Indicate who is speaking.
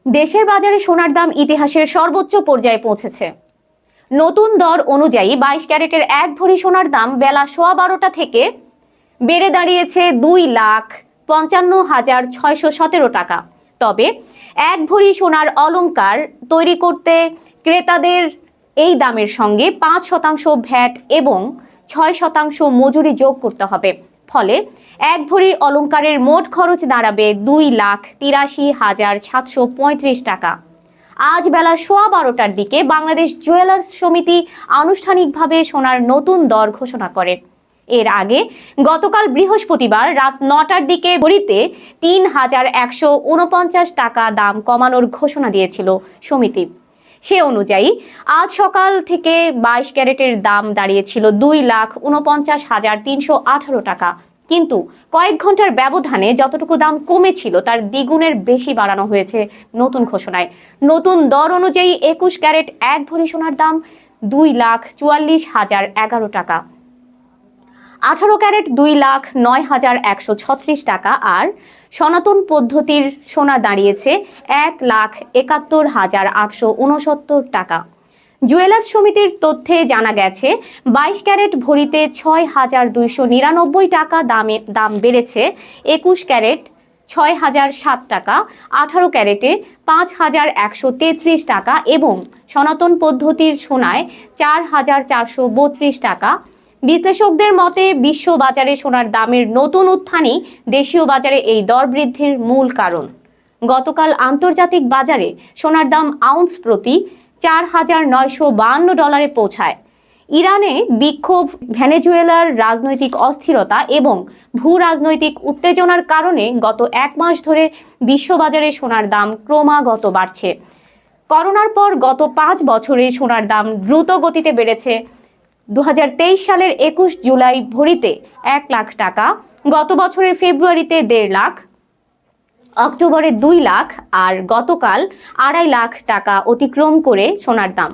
Speaker 1: দেশের বাজারে সোনার দাম ইতিহাসের সর্বোচ্চ পর্যায়ে পৌঁছেছে। নতুন দর অনুযায়ী 22 ক্যারেটের 1 ভরি সোনার দাম বেলা 12:15 থেকে বেড়ে দাঁড়িয়েছে 2,55,617 টাকা। তবে 1 ভরি সোনার অলংকার তৈরি করতে ক্রেতাদের এই দামের সঙ্গে 5% ভ্যাট এবং 6% মজুরি যোগ করতে হবে। ফলে 1 ভরি অলংকারের মোট খরচ দাঁড়াবে 2,83,735 টাকা। আজ বেলা 12:15টার দিকে বাংলাদেশ জুয়েলার্স সমিতি আনুষ্ঠানিকভাবে সোনার নতুন দর ঘোষণা করে। এর আগে গতকাল বৃহস্পতিবার রাত 9টার দিকে ভরিতে 3,149 টাকা দাম কমানোর ঘোষণা দিয়েছিল সমিতি। সে অনুযায়ী আজ সকাল থেকে 22 ক্যারেটের দাম দাঁড়িয়েছিল 2,49,318 টাকা। কিন্তু কয়েক ঘন্টার ব্যবধানে যতটুকু দাম কমেছিল তার দ্বিগুণের বেশি বাড়ানো হয়েছে নতুন ঘোষণায়। নতুন দর অনুযায়ী 21 ক্যারেট 1 ভরি সোনার দাম 2,44,011 টাকা, 18 ক্যারেট 2,09,136 টাকা আর সনাতন পদ্ধতির সোনা দাঁড়িয়েছে 1,71,869 টাকা। জুয়েলার্স সমিতির তথ্যে জানা গেছে 22 ক্যারেট ভরিতে 6,299 টাকা দাম বেড়েছে, 21 ক্যারেট 6,007 টাকা, 18 ক্যারেটে 5,133 টাকা এবং সনাতন পদ্ধতির সোনায় 4,432 টাকা। বিশ্লেষকদের মতে বিশ্ব বাজারে সোনার দামের নতুন উত্থানই দেশীয় বাজারে এই দর বৃদ্ধির মূল কারণ। গতকাল আন্তর্জাতিক বাজারে সোনার দাম আউন্স প্রতি 4,952 ডলারে পৌঁছায়। ইরানে বিক্ষোভ, ভেনেজুয়েলার রাজনৈতিক অস্থিরতা এবং ভূ রাজনৈতিক উত্তেজনার কারণে গত 1 মাস ধরে বিশ্ববাজারে সোনার দাম ক্রমাগত বাড়ছে। করোনার পর গত 5 বছরে সোনার দাম দ্রুত গতিতে বেড়েছে। 2023 সালের 21 জুলাই ভরিতে 1 লাখ টাকা, গত বছরের ফেব্রুয়ারিতে 1.5 লাখ, অক্টোবরে 2 লাখ আর গতকাল 2.5 লাখ টাকা অতিক্রম করে সোনার দাম।